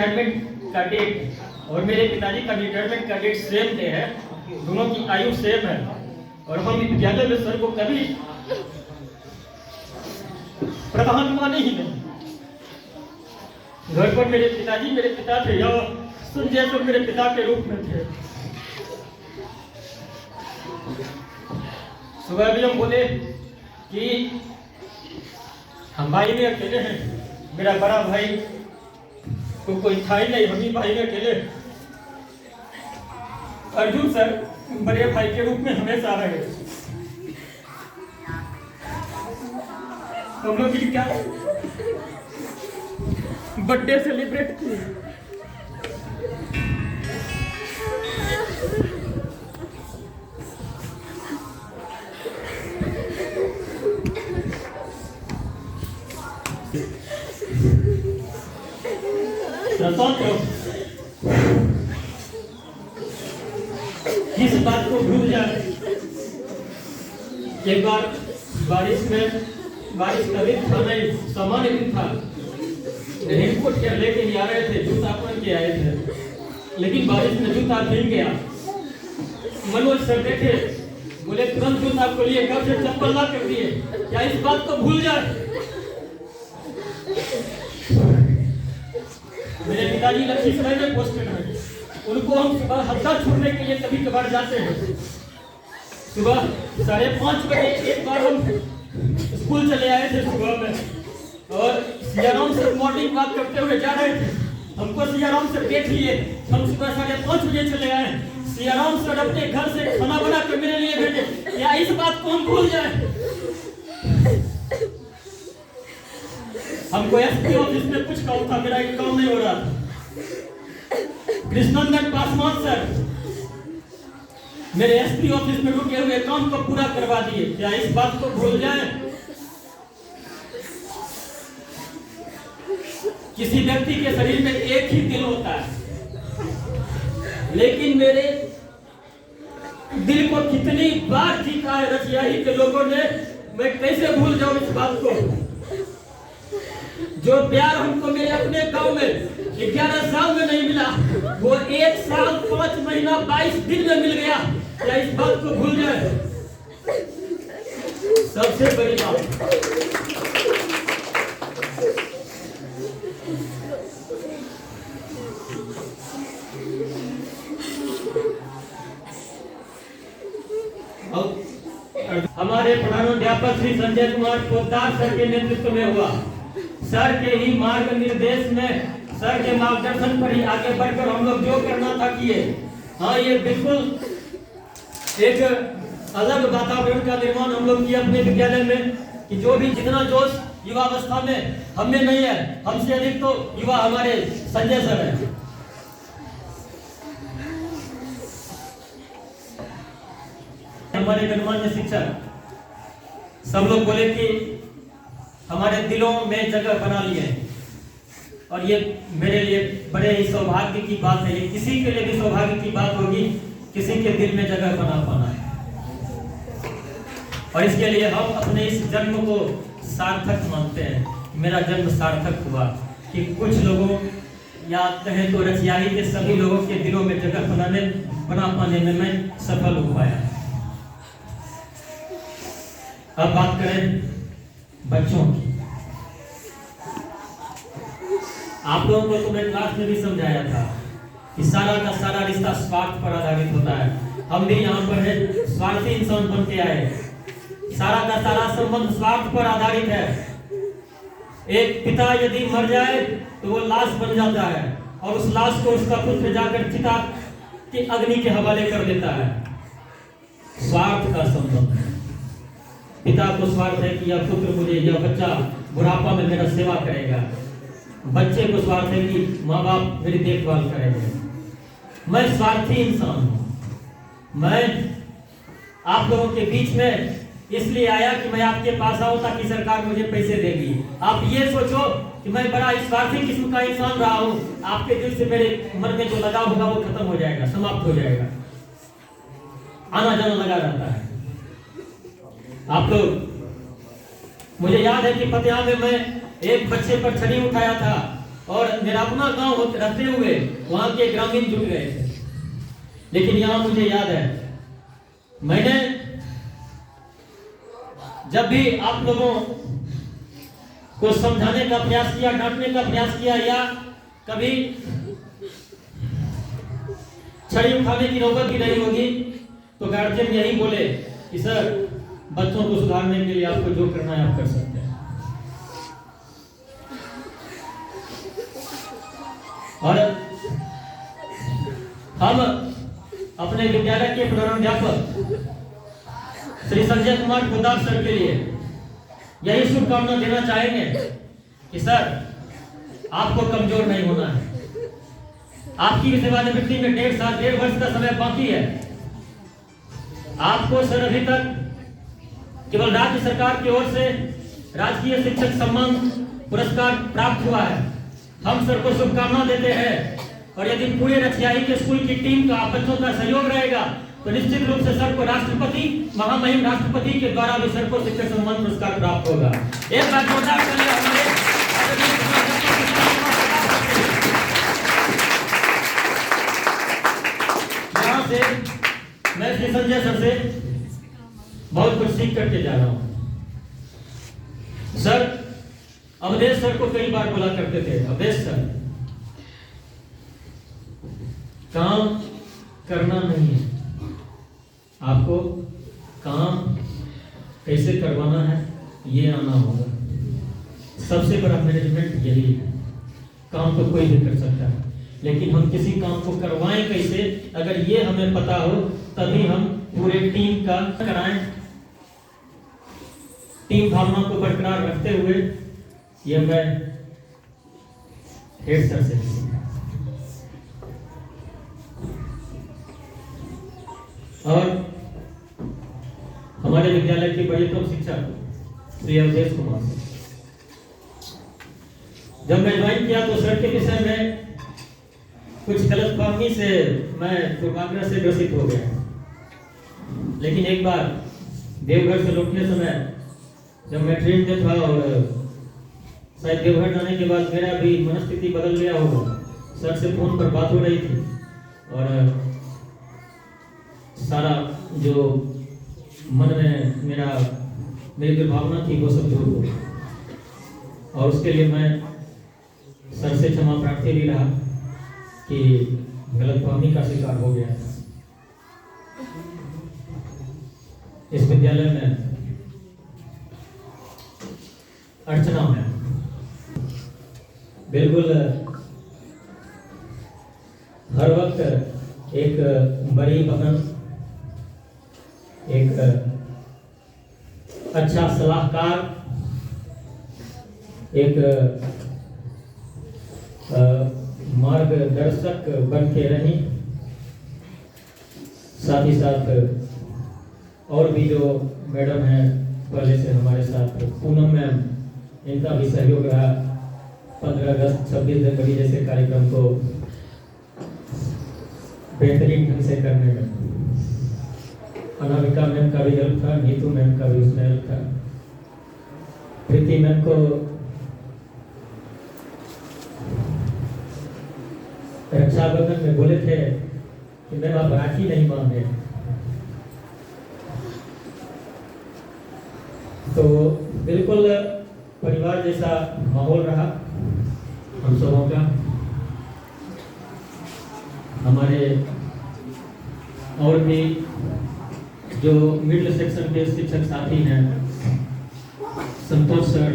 Retirement का date और मेरे पिताजी का रिटायरमेंट का डेट सेम डे है, दोनों की आयु सेम है और हम विद्यालय में सर को कभी प्रधान माने ही नहीं। घर पर मेरे पिताजी मेरे पिता थे या संजय सर मेरे पिता के रूप में थे। सुबह भी हम बोले कि हम भाई में अकेले हैं, मेरा बड़ा भाई तो कोई था ही नहीं, हम ही भाई में अकेले। अर्जुन सर बड़े भाई के रूप में हमेशा रहे। हम लोग की क्या बर्थडे सेलिब्रेट किए। इस बात को भूल जाए। एक बार बारिश का दिन था, नहीं सामान्य दिन था, रेनकोट क्या लेके नहीं आ रहे थे, जूता पहन के आए थे, लेकिन बारिश में जूता भीग गया। मनोज सर देखे, बोले तुरंत जूता को लिए घर से चप्पल ला कर दिए। क्या इस बात को भूल जाए? मेरे पिताजी लखीसराय में पोस्टेड हैं, उनको हम सुबह हफ्ता छोड़ने के लिए कभी कभार जाते हैं। सुबह 5:30 बजे एक बार हम स्कूल चले आए थे सुबह में और सियाराम से मॉर्निंग वॉक करते हुए जा रहे थे। हमको सियाराम से देख लिए, हम सुबह 5:30 बजे चले आए। सियाराम सर अपने घर से खाना बना कर मेरे लिए भेजे। या इस बात को हम भूल जाए? हमको एसपी ऑफिस में कुछ काम था, मेरा एक काम नहीं हो रहा था। कृष्णनंदन पासवान सर मेरे एसपी ऑफिस में रुके हुए काम को पूरा करवा दिए। क्या इस बात को भूल जाए? किसी व्यक्ति के शरीर में एक ही दिल होता है, लेकिन मेरे दिल को कितनी बार जीता है रसियाही के लोगों ने, मैं कैसे भूल जाऊं इस बात को। जो प्यार हमको मेरे अपने गांव में 11 साल में नहीं मिला, वो 1 साल 5 महीना 22 दिन में मिल गया। क्या इस बात को भूल जाए? सबसे बड़ी बात, हमारे प्रधानाध्यापक श्री संजय कुमार पोद्दार सर के नेतृत्व में हुआ। सर के ही मार्ग निर्देश में, सर के मार्गदर्शन पर ही आगे बढ़कर हम लोग जो करना था किए। हाँ, ये बिल्कुल एक अलग वातावरण का निर्माण हम लोग किए अपने विद्यालय में कि जो भी जितना जोश युवावस्था में हमें नहीं है, हमसे अधिक तो युवा हमारे संजय सर है। हमारे गणमान्य शिक्षक सब लोग बोले कि हमारे दिलों में जगह बना लिए हैं और ये मेरे लिए बड़े ही सौभाग्य की बात है। ये किसी के लिए भी सौभाग्य की बात होगी, किसी के दिल में जगह बना पाना है। और इसके लिए हम अपने इस जन्म को सार्थक मानते हैं। मेरा जन्म सार्थक हुआ कि कुछ लोगों या कहें तो रसियाही के सभी लोगों के दिलों में जगह बना पाने में मैं सफल हो पाया। अब बात करें बच्चों की। आप लोगों को तो मैं क्लास में भी समझाया था कि सारा का सारा रिश्ता स्वार्थ पर आधारित होता है। हम भी यहाँ पर है स्वार्थी इंसान बन के आए। सारा का सारा संबंध स्वार्थ पर आधारित है। एक पिता यदि मर जाए तो वो लाश बन जाता है और उस लाश को उसका पुत्र जाकर चिता की अग्नि के हवाले कर देता है। स्वार्थ का संबंध है। पिता को स्वार्थ है कि यह पुत्र मुझे, यह बच्चा बुढ़ापा में मेरा सेवा करेगा। बच्चे को स्वार्थ है कि माँ बाप मेरी देखभाल करेंगे। मैं स्वार्थी इंसान हूँ। मैं आप लोगों के बीच में इसलिए आया कि मैं आपके पास आऊं ताकि सरकार मुझे पैसे देगी। आप ये सोचो कि मैं बड़ा स्वार्थी किस्म का इंसान रहा हूँ, आपके दिल से मेरे मन में जो लगाव होगा वो खत्म हो जाएगा, समाप्त हो जाएगा। आना जाना लगा रहता है। आप लोग, मुझे याद है कि फतेहा में मैं एक बच्चे पर छड़ी उठाया था और मेरा अपना गांव रहते हुए वहां के ग्रामीण जुट गए थे। लेकिन यहाँ मुझे याद है, मैंने जब भी आप लोगों को समझाने का प्रयास किया, डांटने का प्रयास किया, या कभी छड़ी उठाने की नौबत भी नहीं होगी, तो गार्जियन यही बोले कि सर बच्चों को सुधारने के लिए आपको जो करना है आप कर सकते हैं। और हम अपने विद्यालय के प्रधानाध्यापक श्री संजय कुमार पोद्दार सर के लिए यही शुभकामना देना चाहेंगे कि सर आपको कमजोर नहीं होना है। आपकी सेवानिवृत्ति में 1.5 वर्ष का समय बाकी है। आपको सर अभी तक केवल राज्य सरकार की ओर से राजकीय शिक्षक सम्मान पुरस्कार प्राप्त हुआ है। हम सर को शुभकामना देते हैं, और यदि पूरे रछियाही के स्कूल की टीम का बच्चों का सहयोग रहेगा तो निश्चित रूप से सर को राष्ट्रपति, महामहिम राष्ट्रपति के द्वारा भी सर को शिक्षक सम्मान पुरस्कार प्राप्त होगा। एक बार जोरदार तालियां हमारे यहाँ से मैं श्री संजय सर से बहुत कुछ सीख करके जा रहा हूँ। सर अवधेश सर को कई बार बोला करते थे, अवधेश सर काम करना नहीं है, आपको काम कैसे करवाना है ये आना होगा। सबसे बड़ा मैनेजमेंट यही है। काम तो कोई भी कर सकता है, लेकिन हम किसी काम को करवाएं कैसे, अगर ये हमें पता हो तभी हम पूरे टीम का कराएं। टीम भावना को बरकरार रखते हुए ये मैं हेड सर से और हमारे विद्यालय के वरीयतम शिक्षक श्री अवधेश कुमार से। जब मैं ज्वाइन किया तो सर के विषय में कुछ गलतफहमी से मैं दुर्भाग्य से ग्रसित हो गया। लेकिन एक बार देवघर से लौटने समय जब मैं ट्रेन में था और शायद देवघर जाने के बाद मेरा भी मनस्थिति बदल गया होगा, सर से फोन पर बात हो रही थी और सारा जो मन में मेरी जो भावना थी वो सब दूर हो गई। और उसके लिए मैं सर से क्षमा प्रार्थी भी रहा कि गलतफहमी का शिकार हो गया। इस विद्यालय में अर्चना में बिल्कुल हर वक्त एक बड़ी बहन, एक अच्छा सलाहकार, एक मार्गदर्शक बन के रही। साथ ही साथ और भी जो मैडम हैं पहले से हमारे साथ, पूनम मैम, इनका भी सहयोग रहा 15 अगस्त 26 जनवरी जैसे कार्यक्रम को बेहतरीन ढंग से करने में। अनामिका मैम का भी हेल्प था, नीतू मैम का भी उसमें हेल्प था। प्रीति मैम को रक्षाबंधन में बोले थे कि मैम आप राखी नहीं बांधे, तो बिल्कुल परिवार जैसा माहौल रहा हम सबों का। हमारे और भी जो मिडिल सेक्शन के शिक्षक साथी हैं, संतोष सर,